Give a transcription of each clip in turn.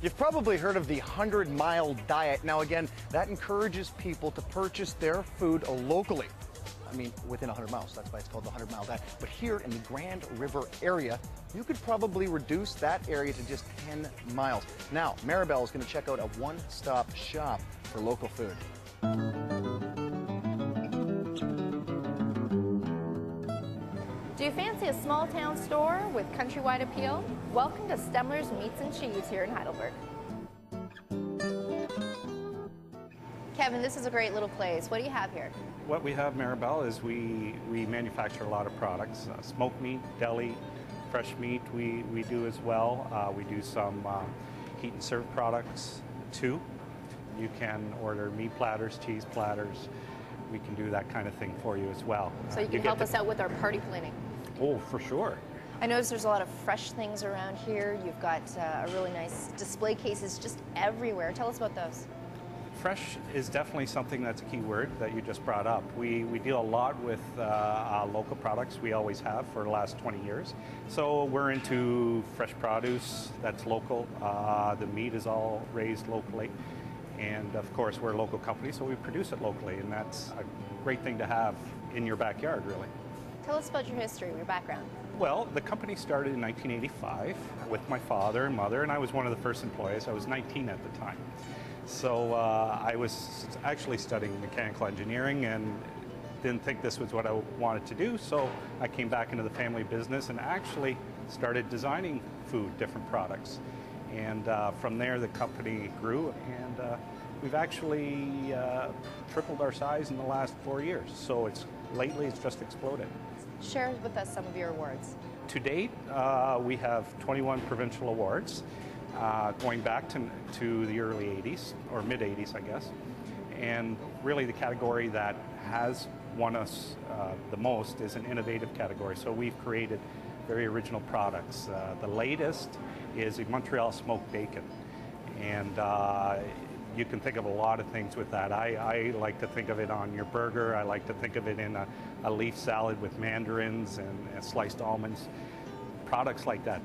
You've probably heard of the 100-mile diet. Now again, that encourages people to purchase their food locally. I mean, within 100 miles, that's why it's called the 100-mile diet. But here in the Grand River area, you could probably reduce that area to just 10 miles. Now, Maribel is going to check out a one-stop shop for local food. Do you fancy a small town store with countrywide appeal? Welcome to Stemmler's Meats and Cheese here in Heidelberg. Kevin, this is a great little place. What do you have here? What we have, Maribel, is we manufacture a lot of products. Smoked meat, deli, fresh meat we do as well. We do some heat and serve products too. You can order meat platters, cheese platters. We can do that kind of thing for you as well. So you can help us out with our party planning. Oh, for sure. I notice there's a lot of fresh things around here. You've got a really nice display cases just everywhere. Tell us about those. Fresh is definitely something that's a key word that you just brought up. We deal a lot with local products. We always have for the last 20 years. So we're into fresh produce that's local. The meat is all raised locally. And of course, we're a local company, so we produce it locally. And that's a great thing to have in your backyard, really. Tell us about your history, your background. Well, the company started in 1985 with my father and mother, and I was one of the first employees. I was 19 at the time. So I was actually studying mechanical engineering and didn't think this was what I wanted to do. So I came back into the family business and actually started designing food, different products. And from there, the company grew, and we've actually tripled our size in the last 4 years. So lately it's just exploded. Share with us some of your awards. To date, we have 21 provincial awards. Going back to the early 80s, or mid 80s, I guess. And really the category that has won us the most is an innovative category. So we've created very original products. The latest is a Montreal smoked bacon. And you can think of a lot of things with that. I like to think of it on your burger. I like to think of it in a leaf salad with mandarins and sliced almonds, products like that.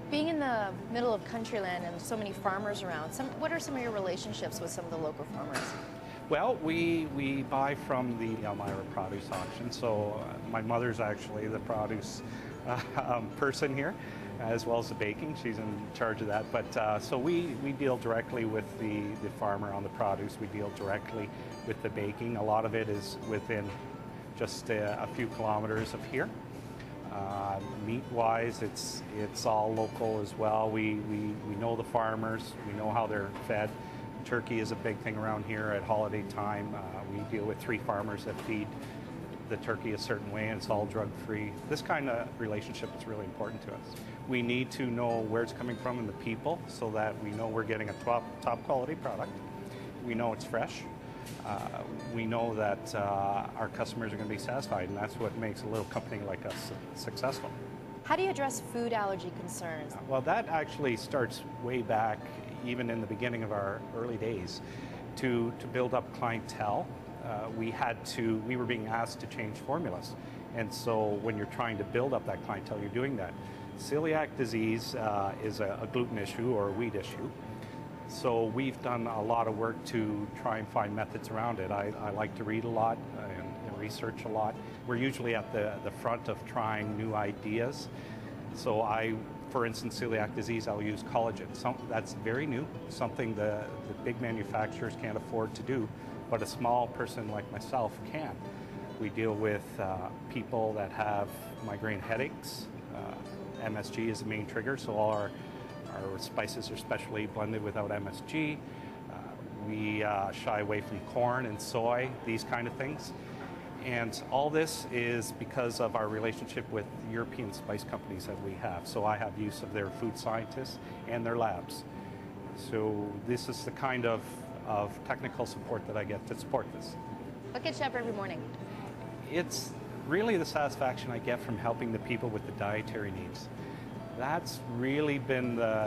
Being in the middle of countryland and so many farmers around, what are some of your relationships with some of the local farmers? Well, we buy from the Elmira produce auction. So my mother's actually the produce person here, as well as the baking. She's in charge of that. But so we deal directly with the farmer on the produce. We deal directly with the baking. A lot of it is within just a few kilometers of here. Meat-wise, it's all local as well. We know the farmers. We know how they're fed. Turkey is a big thing around here at holiday time. We deal with 3 farmers that feed the turkey a certain way, and it's all drug-free. This kind of relationship is really important to us. We need to know where it's coming from and the people, so that we know we're getting a top quality product. We know it's fresh. We know that our customers are going to be satisfied, and that's what makes a little company like us successful. How do you address food allergy concerns? Well, that actually starts way back, even in the beginning of our early days. To build up clientele, we were being asked to change formulas. And so when you're trying to build up that clientele, you're doing that. Celiac disease is a gluten issue or a wheat issue. So we've done a lot of work to try and find methods around it. I like to read a lot and research a lot. We're usually at the front of trying new ideas. So for instance, celiac disease, I'll use collagen. That's very new, something the big manufacturers can't afford to do, but a small person like myself can. We deal with people that have migraine headaches. MSG is the main trigger, so all our spices are specially blended without MSG. We shy away from corn and soy, these kind of things. And all this is because of our relationship with European spice companies that we have. So I have use of their food scientists and their labs. So this is the kind of technical support that I get to support this. What gets you up every morning? It's really the satisfaction I get from helping the people with the dietary needs. That's really been the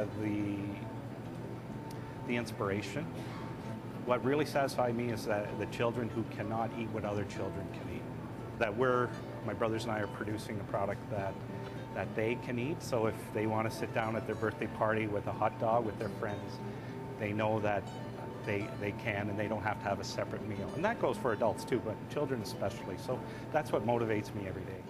inspiration. What really satisfies me is that the children who cannot eat what other children can eat. That my brothers and I are producing a product that that they can eat. So if they want to sit down at their birthday party with a hot dog with their friends, they know that they can, and they don't have to have a separate meal. And that goes for adults too, but children especially. So that's what motivates me every day.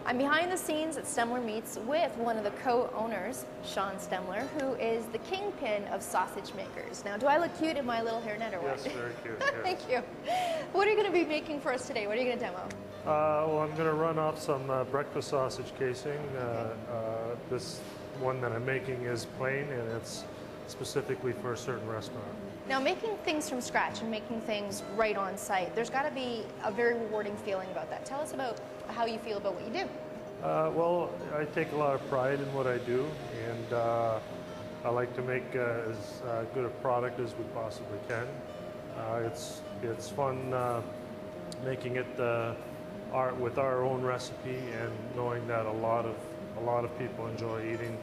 I'm behind the scenes at Stemmler Meats with one of the co-owners, Sean Stemmler, who is the kingpin of sausage makers. Now, do I look cute in my little hairnet or what? Yes, very cute. Yes. Thank you. What are you going to be making for us today? What are you going to demo? Well, I'm going to run off some breakfast sausage casing. This one that I'm making is plain, and it's specifically for a certain restaurant. Now, making things from scratch and making things right on site, there's got to be a very rewarding feeling about that. Tell us about how you feel about what you do. Well, I take a lot of pride in what I do, and I like to make as good a product as we possibly can. It's fun making it with our own recipe, and knowing that a lot of people enjoy eating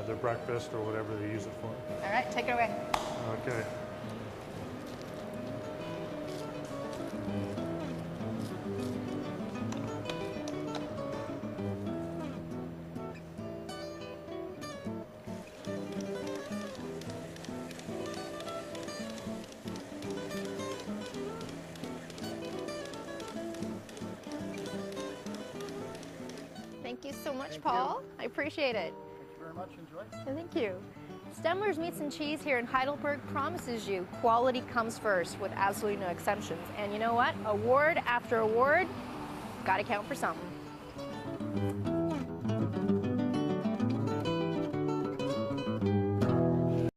their breakfast or whatever they use it for. All right, take it away. Okay. Thank you so much, Paul. I appreciate it. Thank you very much. Enjoy. Thank you. Stemmler's Meats and Cheese here in Heidelberg promises you quality comes first with absolutely no exceptions. And you know what? Award after award, gotta count for something.